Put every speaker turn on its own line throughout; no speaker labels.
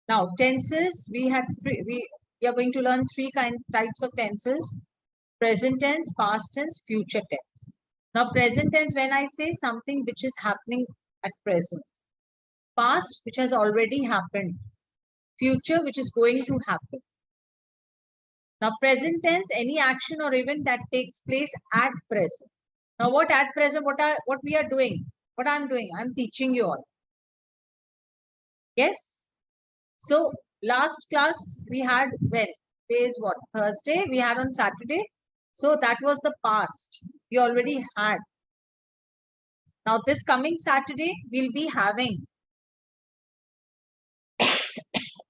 Now tenses, we are going to learn three types of tenses: present tense, past tense, future tense. Now present tense, when I say something which is happening at present; past, which has already happened; future, which is going to happen. Now present tense, any action or event that takes place at present. Now what at present, what we are doing, what I'm doing, I'm teaching you all. Yes. So last class we had when? Days what? Thursday, we had on Saturday. So that was the past. We already had. Now this coming Saturday, we'll be having.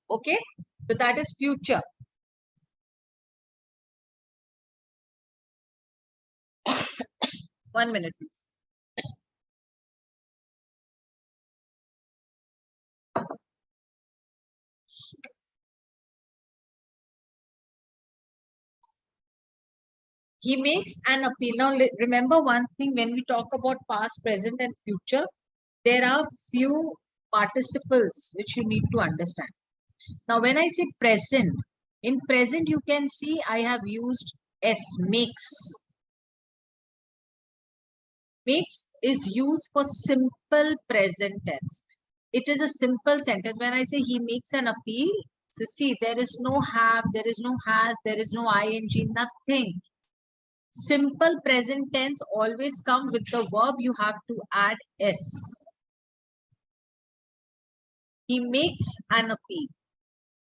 Okay. So that is future. One minute, please. He makes an appeal. Now, remember one thing, when we talk about past, present, and future, there are few participles which you need to understand. Now, when I say present, in present, you can see I have used S, makes. Makes is used for simple present tense. It is a simple sentence. When I say he makes an appeal, so see, there is no have, there is no has, there is no ing, nothing. Simple present tense always comes with the verb, you have to add S. He makes an appeal.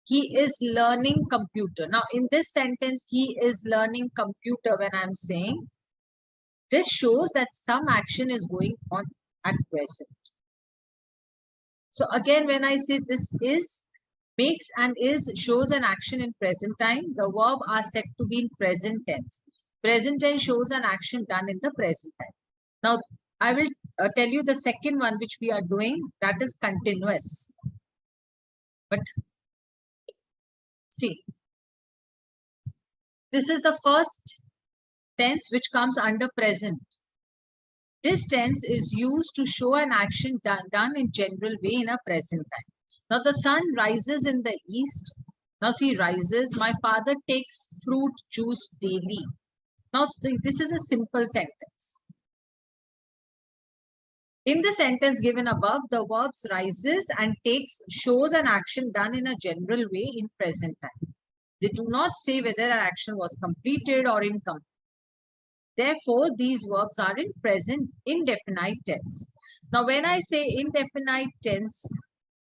He is learning computer. Now, in this sentence, he is learning computer. When I'm saying, this shows that some action is going on at present. So again, when I say this is, makes and is shows an action in present time, the verb are said to be in present tense. Present tense shows an action done in the present time. Now, I will tell you the second one which we are doing, that is continuous. But see, this is the first tense which comes under present. This tense is used to show an action done in general way in a present time. Now the sun rises in the east. Now see, rises. My father takes fruit juice daily. Now this is a simple sentence. In the sentence given above, the verbs rises and takes shows an action done in a general way in present time. They do not say whether an action was completed or incomplete. Therefore, these verbs are in present indefinite tense. Now, when I say indefinite tense,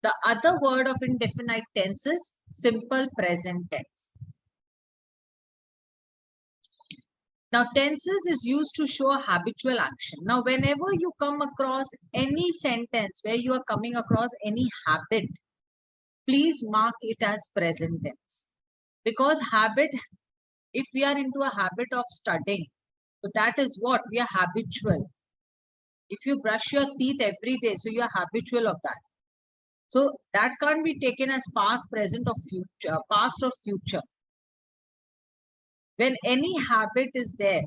the other word of indefinite tense is simple present tense. Now, tenses is used to show a habitual action. Now, whenever you come across any sentence where you are coming across any habit, please mark it as present tense. Because habit, if we are into a habit of studying, so that is what we are habitual. If you brush your teeth every day, so you are habitual of that. So that can't be taken as past, present, or future, past or future. When any habit is there,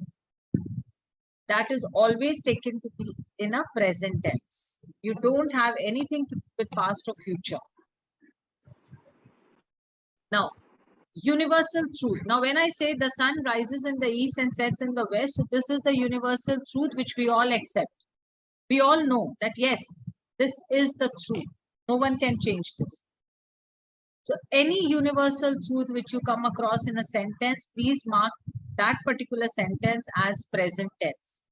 that is always taken to be in a present tense. You don't have anything to do with past or future. Now, universal truth. Now, when I say the sun rises in the east and sets in the west, this is the universal truth which we all accept. We all know that yes, this is the truth. No one can change this. So any universal truth which you come across in a sentence, please mark that particular sentence as present tense.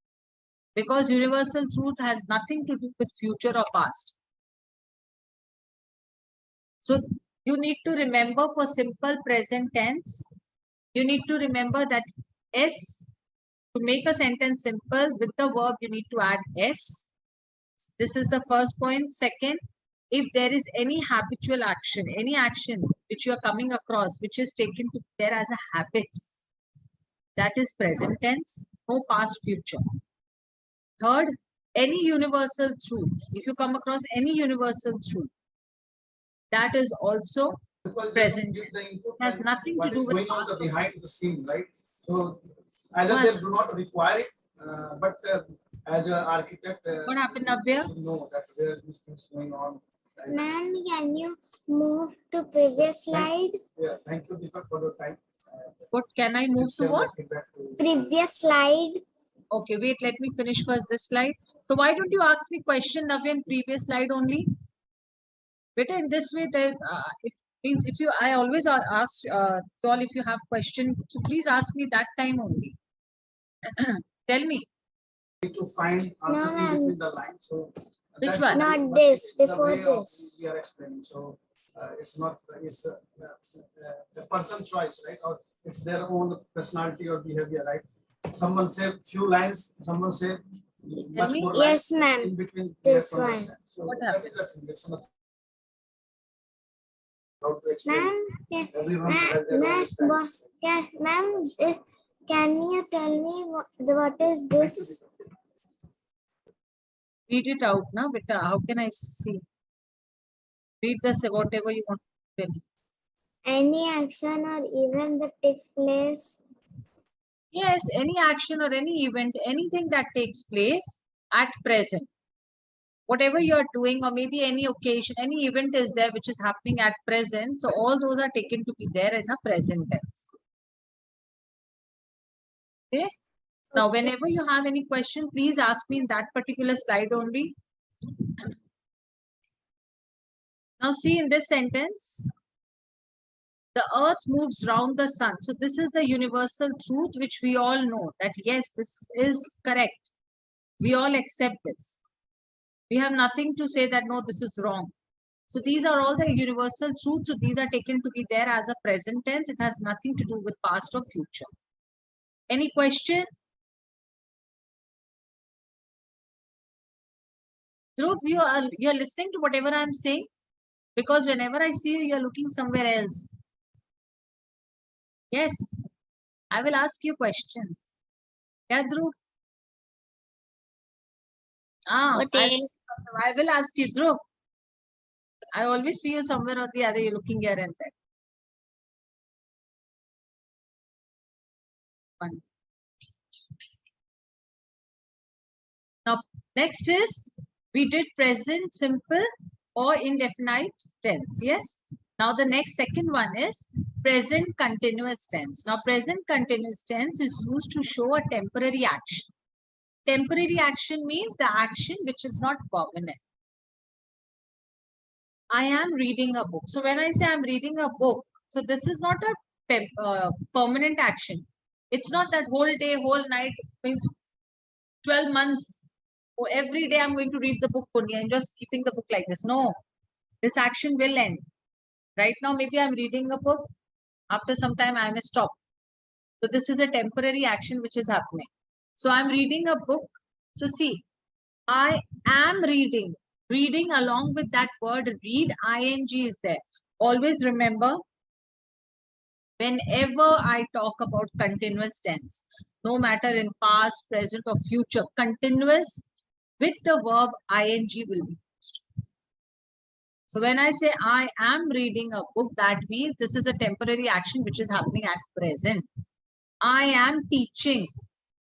Because universal truth has nothing to do with future or past. So you need to remember for simple present tense, you need to remember that S, to make a sentence simple with the verb, you need to add S. This is the first point. Second, if there is any habitual action, any action which you are coming across, which is taken to there as a habit, that is present tense, no past, future. Third, any universal truth. If you come across any universal truth, that is also present. It has nothing to do with past or
behind the scene, right? So either they do not require it, but as an architect,
what happened up here?
know that there is things going on
Ma'am, can you move to previous slide?
Yeah, thank you, Deepak, for your time.
What can I move to what?
Previous slide.
Okay, wait, let me finish first this slide. So why don't you ask me question, Navin, previous slide only? Better in this way, then it means if you, I always ask you all if you have question, so please ask me that time only. Tell me.
To find answer in
ma'am.
between the lines. So
Which
that
one?
Not
but
this,
it's the
before
way of
this.
we are explaining. So it's not it's the person choice, right? Or it's their own personality or behavior, right? Someone say few lines, someone say much
me.
more lines.
Yes, ma'am.
In between,
This
we have to
one.
understand. So
What
that
happened?
is the thing. It's not how to explain.
Ma'am,
Everyone has their own styles.
ma'am, can you tell me what is this?
Read it out now, but how can I see? Read this, whatever you want to tell me.
Any action or event that takes place.
Yes, any action or any event, anything that takes place at present. Whatever you're doing, or maybe any occasion, any event is there which is happening at present. So all those are taken to be there in the present tense. Okay. Now, whenever you have any question, please ask me in that particular slide only. Now, see in this sentence, the earth moves round the sun. So this is the universal truth which we all know that yes, this is correct. We all accept this. We have nothing to say that no, this is wrong. So these are all the universal truths. So these are taken to be there as a present tense. It has nothing to do with past or future. Any question? Dhruv, you're listening to whatever I'm saying? Because whenever I see you, you're looking somewhere else. Yes, I will ask you questions. Yeah, Dhruv? I will ask you, Dhruv. I always see you somewhere or the other. You're looking here and there. One. Now, next is we did present simple or indefinite tense. Yes. Now, the next second one is present continuous tense. Now, present continuous tense is used to show a temporary action. Temporary action means the action which is not permanent. I am reading a book. So when I say I'm reading a book, so this is not a permanent action. It's not that whole day, whole night, means 12 months. Or every day I'm going to read the book only and just keeping the book like this. No, this action will end. Right now, maybe I'm reading a book. After some time, I may stop. So this is a temporary action which is happening. So I'm reading a book. So see, I am reading. Reading along with that word read, ing is there. Always remember, whenever I talk about continuous tense, no matter in past, present or future, continuous with the verb ing will be used. So when I say I am reading a book, that means this is a temporary action which is happening at present. I am teaching.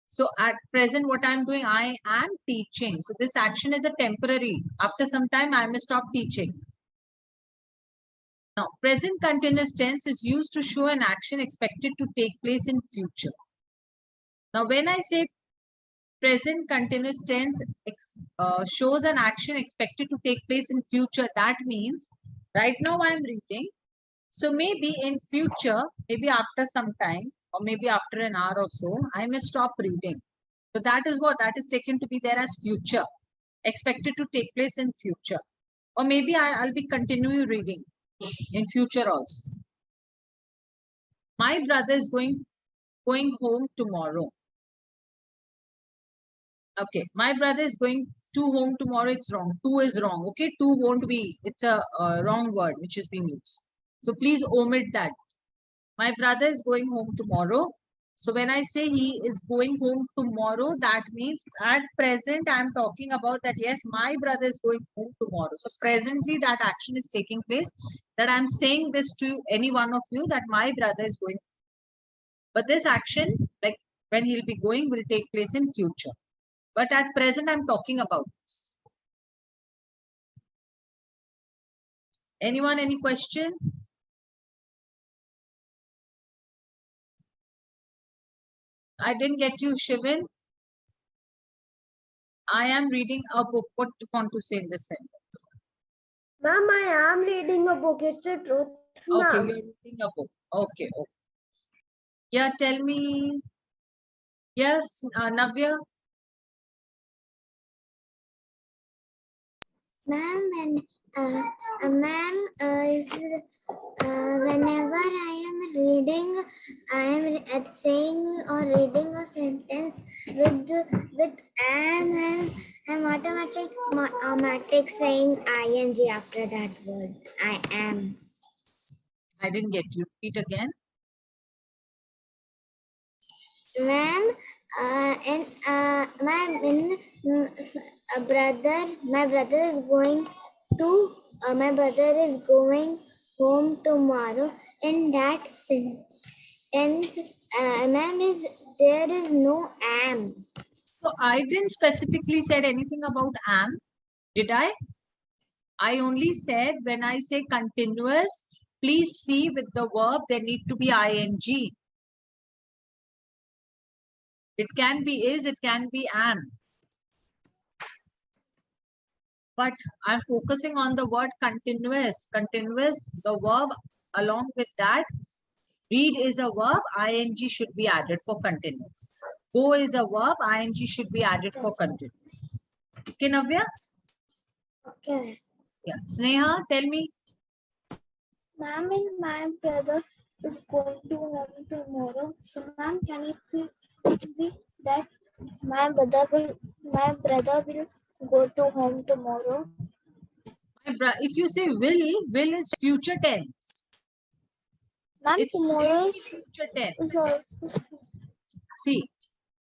So at present, what I'm doing, I am teaching. So this action is a temporary. After some time, I may stop teaching. Now, present continuous tense is used to show an action expected to take place in future. Now, when I say present continuous tense shows an action expected to take place in future, that means right now I'm reading. So maybe in future, maybe after some time, or maybe after an hour or so, I may stop reading. So that is what that is taken to be there as future, expected to take place in future. Or maybe I'll be continuing reading in future also. My brother is going home tomorrow. Okay, my brother is going to home tomorrow. It's wrong. To is wrong. Okay, to won't be. It's a wrong word which is being used. So please omit that. My brother is going home tomorrow. So when I say he is going home tomorrow, that means at present I'm talking about that yes, my brother is going home tomorrow. So presently that action is taking place, that I'm saying this to any one of you that my brother is going. But this action, like when he'll be going, will take place in future. But at present I'm talking about this. Anyone, any question? I didn't get you, Shivin. I am reading a book. What do you want to say in this sentence?
Ma'am, I am reading a book. It's a truth,
Okay,
ma'am.
you're reading a book. Okay, okay. Yeah, tell me. Yes, Navya.
Ma'am, is whenever I am reading, I am saying or reading a sentence with am and I'm automatic saying ing after that word. I am.
I didn't get you. Repeat again.
Ma'am, when my brother is going to, my brother is going home tomorrow. In that sentence, ma'am, there is no am.
So I didn't specifically said anything about am, did I? I only said when I say continuous, please see with the verb there need to be ing. It can be is, it can be am. But I'm focusing on the word continuous. Continuous, the verb along with that. Read is a verb, ing should be added for continuous. Go is a verb, ing should be added for continuous. Okay, Navya?
Okay.
Yeah. Sneha, tell me.
Ma'am, my brother is going to home tomorrow. So, ma'am, can it be that my brother will go to home tomorrow?
If you say will is future tense.
Ma'am,
It's
tomorrow
future tense.
is also.
See,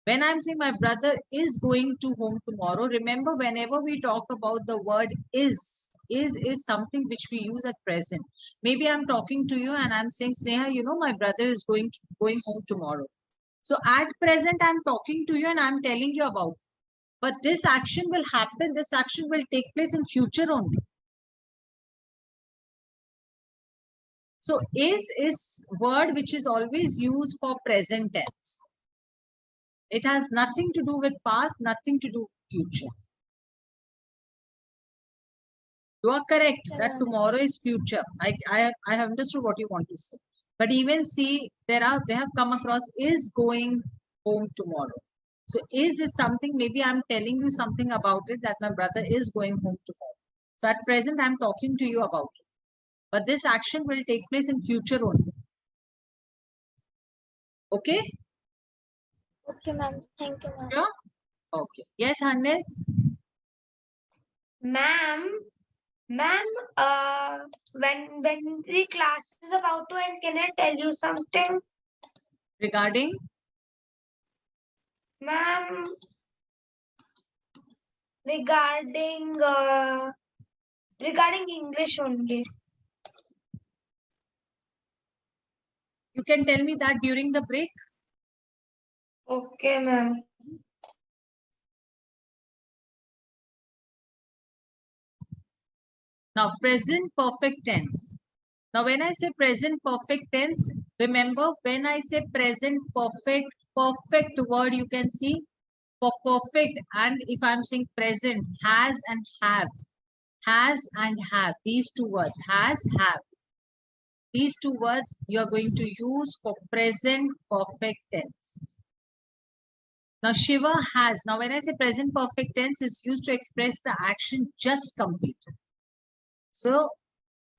when I'm saying my brother is going to home tomorrow, remember whenever we talk about the word is something which we use at present. Maybe I'm talking to you and I'm saying, Sneha, you know, my brother is going home tomorrow. So at present, I'm talking to you and I'm telling you about. But this action will happen, this action will take place in future only. So is word which is always used for present tense. It has nothing to do with past, nothing to do with future. You are correct that tomorrow is future. I have understood what you want to say. But even see, they have come across is going home tomorrow. So is something, maybe I'm telling you something about it that my brother is going home tomorrow. So at present, I'm talking to you about it. But this action will take place in future only. Okay?
Okay, ma'am. Thank you, ma'am.
Sure? Okay. Yes, Hanne?
Ma'am, when the class is about to end, can I tell you something?
Regarding?
Ma'am, regarding English only.
You can tell me that during the break.
Okay, ma'am.
Now, present perfect tense. Now, when I say present perfect tense, remember when I say present perfect word, you can see for perfect, and if I'm saying present, has and have. Has and have. These two words, has, have. These two words you are going to use for present perfect tense. Now, Shiva has. Now, when I say present perfect tense, is used to express the action just completed. So,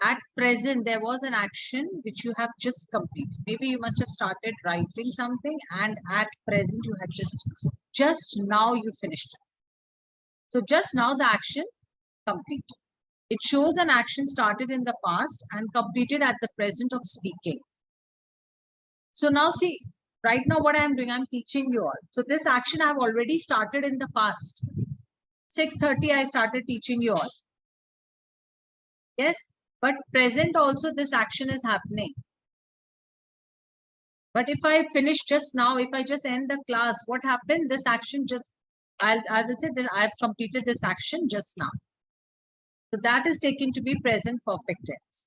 at present, there was an action which you have just completed. Maybe you must have started writing something, and at present, you have just now you finished it. So, just now the action completed. It shows an action started in the past and completed at the present of speaking. So now see, right now what I am doing, I'm teaching you all. So this action I have already started in the past. 6:30 I started teaching you all. Yes, but present also this action is happening. But if I finish just now, if I just end the class, what happened? This action just, I will say that I have completed this action just now. So that is taken to be present perfect tense.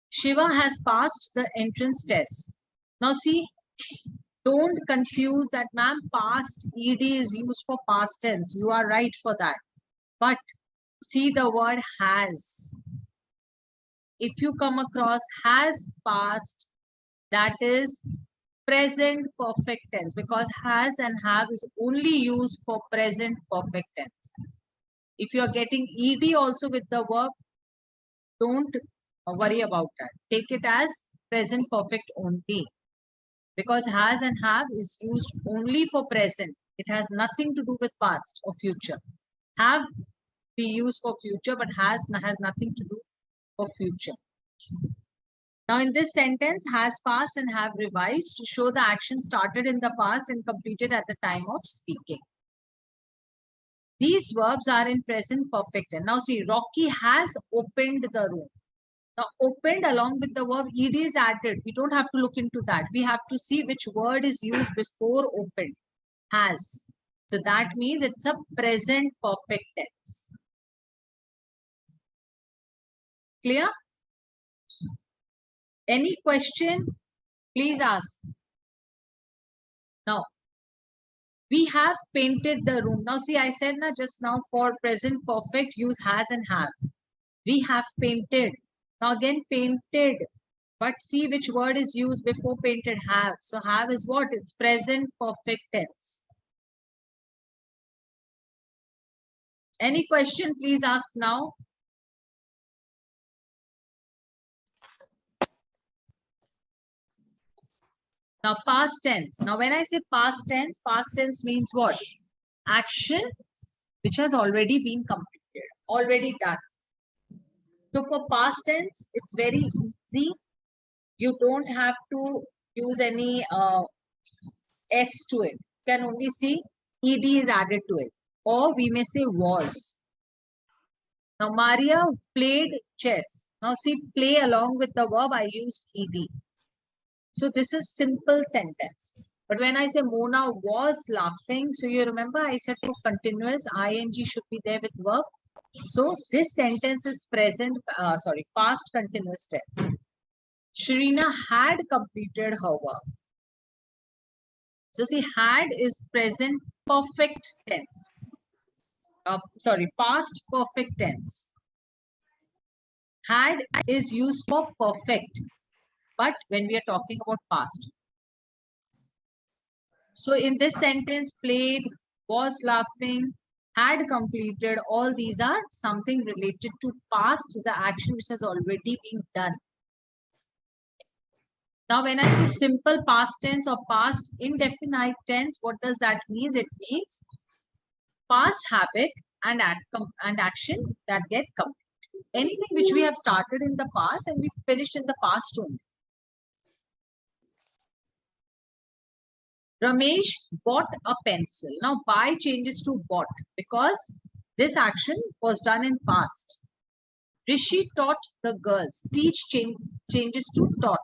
Shiva has passed the entrance test. Now see, don't confuse that, ma'am. Past ed is used for past tense. You are right for that. But see the word has. If you come across has passed, that is present perfect tense, because has and have is only used for present perfect tense. If you are getting ed also with the verb, don't worry about that. Take it as present perfect only, because has and have is used only for present. It has nothing to do with past or future. Have be used for future, but has nothing to do for future. Now in this sentence, has passed and have revised to show the action started in the past and completed at the time of speaking. These verbs are in present perfect tense. Now see, Rocky has opened the room. Now opened along with the verb ed is added. We don't have to look into that. We have to see which word is used before opened. Has. So that means it's a present perfect tense. Clear? Any question? Please ask. Now, we have painted the room. Now, see, I said just now for present perfect, use has and have. We have painted. Now, again, painted. But see which word is used before painted, have. So, have is what? It's present perfect tense. Any question? Please ask now. Now, past tense. Now, when I say past tense means what? Action which has already been completed, already done. So, for past tense, it's very easy. You don't have to use any S to it. You can only see ed is added to it. Or we may say was. Now, Maria played chess. Now, see, play along with the verb, I used ed. So this is simple sentence. But when I say Mona was laughing, so you remember I said for continuous, ing should be there with verb. So this sentence is past continuous tense. Shrina had completed her work. So see, had is present perfect tense. Past perfect tense. Had is used for perfect. But when we are talking about past. So in this sentence, played, was laughing, had completed, all these are something related to past, the action which has already been done. Now, when I say simple past tense or past indefinite tense, what does that mean? It means past habit and action that get completed. Anything which we have started in the past and we finished in the past only. Ramesh bought a pencil. Now, buy changes to bought because this action was done in past. Rishi taught the girls. Teach changes to taught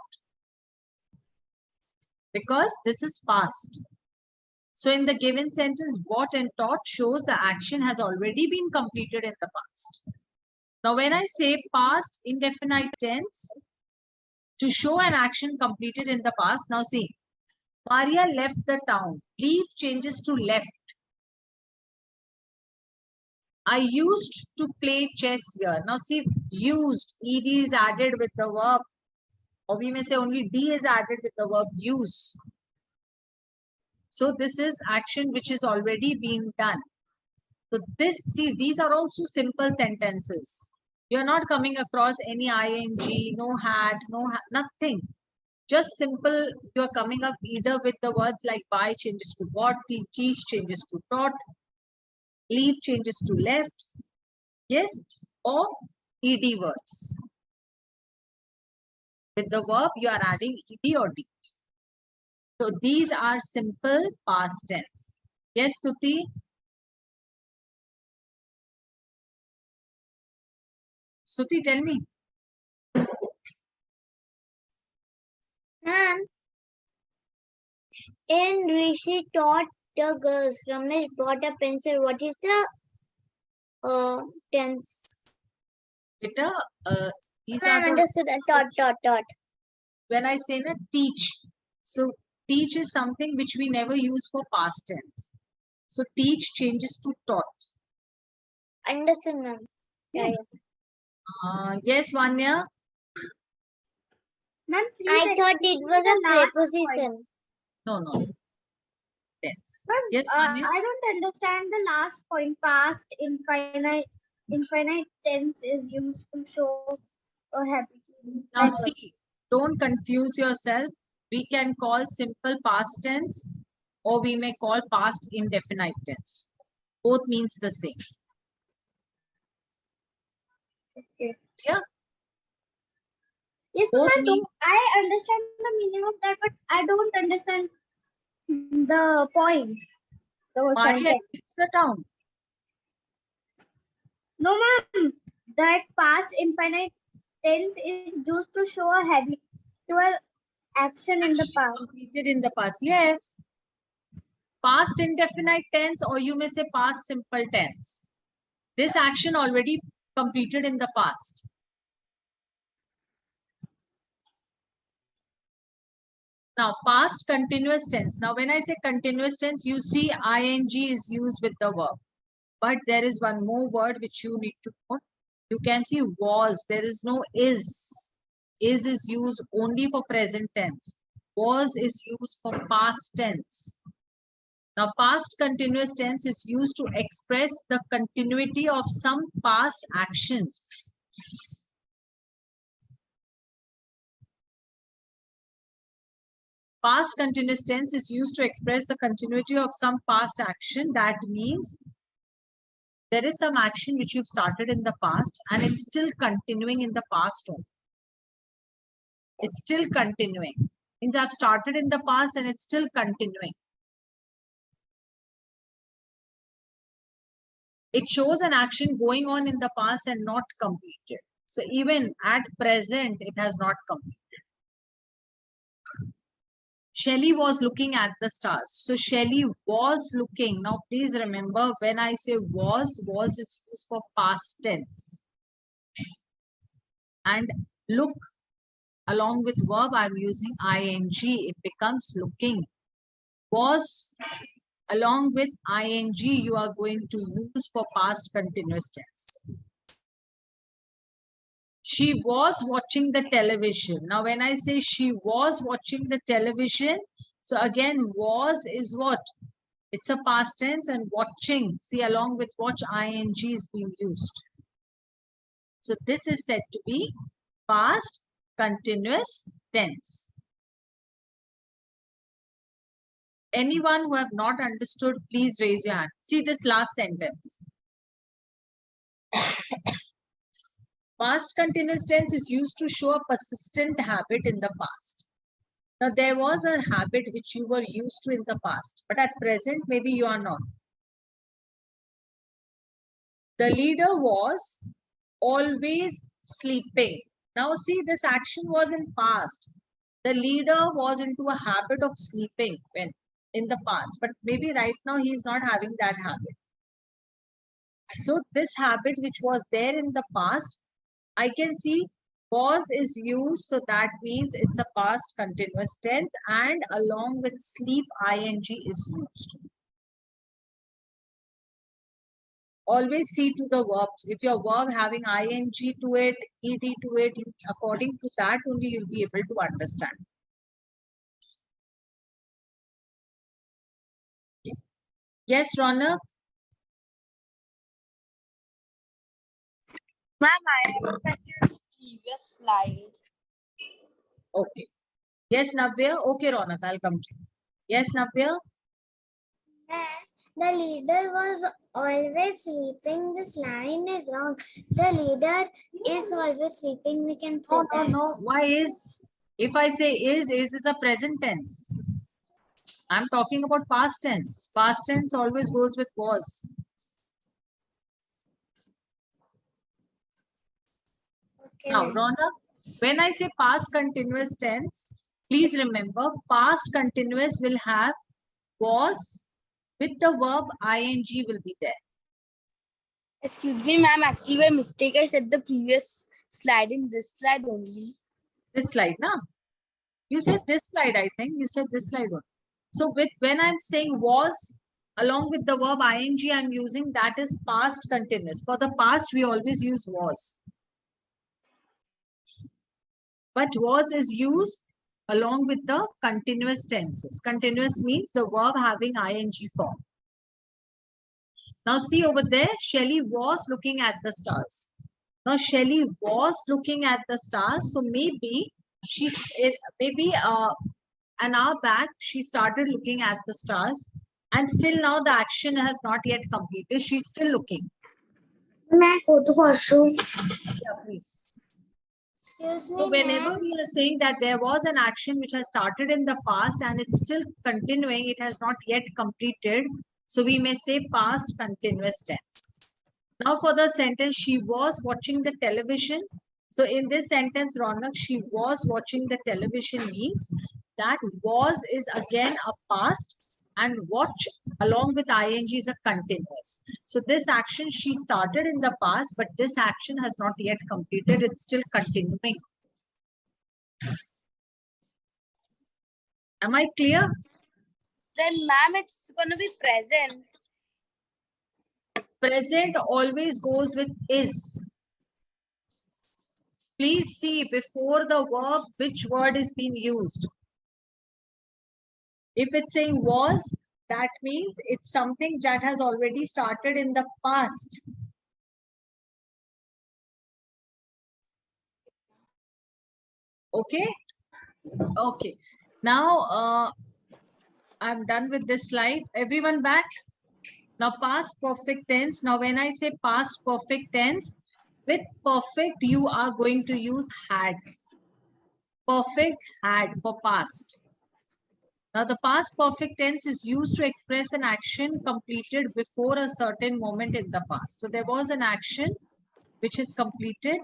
because this is past. So, in the given sentence, bought and taught shows the action has already been completed in the past. Now, when I say past indefinite tense, to show an action completed in the past, now see, Maria left the town. Leave changes to left. I used to play chess here. Now see, used, ed is added with the verb. Or we may say only d is added with the verb use. So this is action which is already being done. So these are also simple sentences. You're not coming across any ing, no had, nothing. Just simple, you're coming up either with the words like buy changes to bought, teach changes to taught, leave changes to left, yes, or ed words. With the verb, you are adding ed or d. So these are simple past tense. Yes, Tuti? Suti, tell me.
Ma'am, in Rishi taught the girls, Ramesh bought a pencil. What is the tense?
Beta, these
Ma'am,
are the,
understood. Dot.
when I say na teach. So teach is something which we never use for past tense. So teach changes to taught.
Understood, ma'am. Yeah.
Yes, Vanya.
Ma'am,
I thought it was a preposition.
No. Tense.
Ma'am,
Yes, Vanya.
I don't understand the last point. Past infinite tense is used to show a habit.
Now see, don't confuse yourself. We can call simple past tense or we may call past indefinite tense. Both means the same.
Okay.
Yeah.
Yes,
Both
ma'am.
mean,
I understand the meaning of that, but I don't understand the point. The
Maria,
sentence.
it's the town.
No, ma'am. That past infinite tense is used to show a habitual action in the past.
Completed in the past. Yes. Past indefinite tense or you may say past simple tense. This action already completed in the past. Now, past continuous tense. Now, when I say continuous tense, you see ing is used with the verb. But there is one more word which you need to note. You can see was. There is no is. Is used only for present tense. Was is used for past tense. Now, past continuous tense is used to express the continuity of some past action. Past continuous tense is used to express the continuity of some past action. That means there is some action which you've started in the past and it's still continuing in the past only. It's still continuing. Means I've started in the past and it's still continuing. It shows an action going on in the past and not completed. So even at present, it has not completed. Shelley was looking at the stars. So Shelley was looking. Now please remember when I say was is used for past tense. And look along with verb, I'm using ing. It becomes looking. Was along with ing, you are going to use for past continuous tense. She was watching the television. Now, when I say she was watching the television, so again, was is what? It's a past tense and watching. See, along with watch, ing is being used. So this is said to be past continuous tense. Anyone who have not understood, please raise your hand. See this last sentence. Past continuous tense is used to show a persistent habit in the past. Now, there was a habit which you were used to in the past, but at present, maybe you are not. The leader was always sleeping. Now, see, this action was in past. The leader was into a habit of sleeping when in the past, but maybe right now he is not having that habit. So, this habit which was there in the past, I can see was is used, so that means it's a past continuous tense and along with sleep ing is used. Always see to the verbs. If your verb having ing to it, ed to it, according to that only you'll be able to understand. Okay. Yes, Ronak?
Ma'am, I have touched previous slide.
Okay. Yes, Navya? Okay, Ronak, I'll come to you. Yes, Navya?
The leader was always sleeping. This line is wrong. The leader is always sleeping. We can say that.
No. Why is? If I say is a present tense. I'm talking about past tense. Past tense always goes with was.
Okay.
Now, Ronak, when I say past continuous tense, please remember past continuous will have was with the verb ing will be there.
Excuse me, ma'am. Actually, by mistake, I said the previous slide in this slide only.
This slide, na? You said this slide, I think. You said this slide one. So when I'm saying was, along with the verb ing, I'm using that is past continuous. For the past, we always use was. But was is used along with the continuous tenses. Continuous means the verb having ing form. Now see over there, Shelley was looking at the stars. Now Shelley was looking at the stars. So maybe an hour back she started looking at the stars, and still now the action has not yet completed. She's still looking.
मैं photo washroom.
Yeah, please.
Excuse me,
So whenever
ma'am.
we are saying that there was an action which has started in the past and it's still continuing, it has not yet completed. So we may say past continuous tense. Now for the sentence, she was watching the television. So in this sentence, Ronak, she was watching the television means that was is again a past and watch along with ing is a continuous. So this action she started in the past, but this action has not yet completed. It's still continuing. Am I clear?
Then, ma'am, it's gonna be present.
Present always goes with is. Please see before the verb which word is being used. If it's saying was, that means it's something that has already started in the past. Okay? Okay. Now, I'm done with this slide. Everyone back? Now, past perfect tense. Now, when I say past perfect tense, with perfect, you are going to use had. Perfect had for past. Now, the past perfect tense is used to express an action completed before a certain moment in the past. So, there was an action which is completed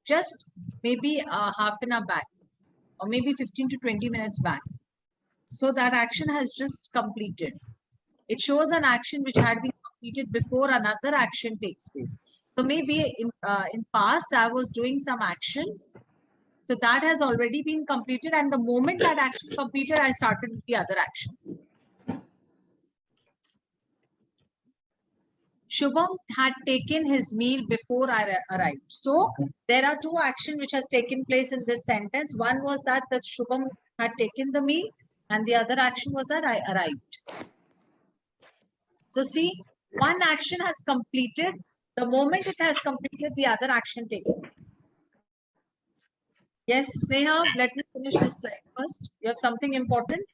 just maybe half an hour back, or maybe 15 to 20 minutes back. So, that action has just completed. It shows an action which had been completed before another action takes place. So, maybe in past, I was doing some action. So that has already been completed, and the moment that action completed, I started with the other action. Shubham had taken his meal before I arrived. So there are two actions which has taken place in this sentence. One was that Shubham had taken the meal, and the other action was that I arrived. So see, one action has completed. The moment it has completed, the other action takes place. Yes, Sneha, let me finish this slide first. You have something important?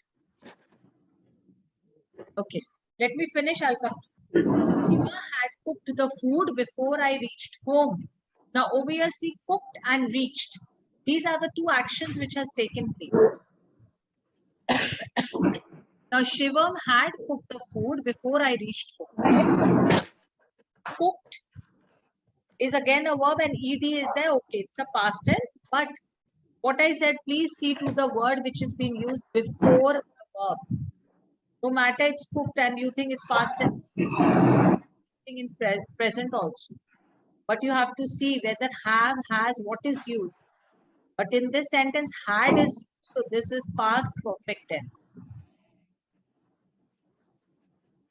Okay, let me finish. I'll come. Shiva had cooked the food before I reached home. Now, over here, see, cooked and reached. These are the two actions which has taken place. Now, Shivam had cooked the food before I reached home. Cooked is again a verb and ed is there. Okay, it's a past tense. But what I said, please see to the word which is being used before the verb. No matter it's cooked and you think it's past tense, in present also. But you have to see whether have, has, what is used. But in this sentence, had is used, so this is past perfect tense.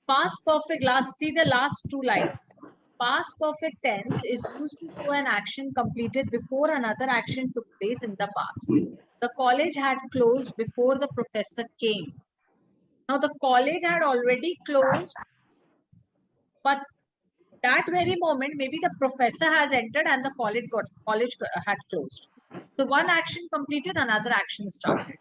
Past perfect, see the last two lines. Past perfect tense is used to show an action completed before another action took place in the past. The college had closed before the professor came. Now the college had already closed, but that very moment, maybe the professor has entered and the college had closed. So one action completed, another action started.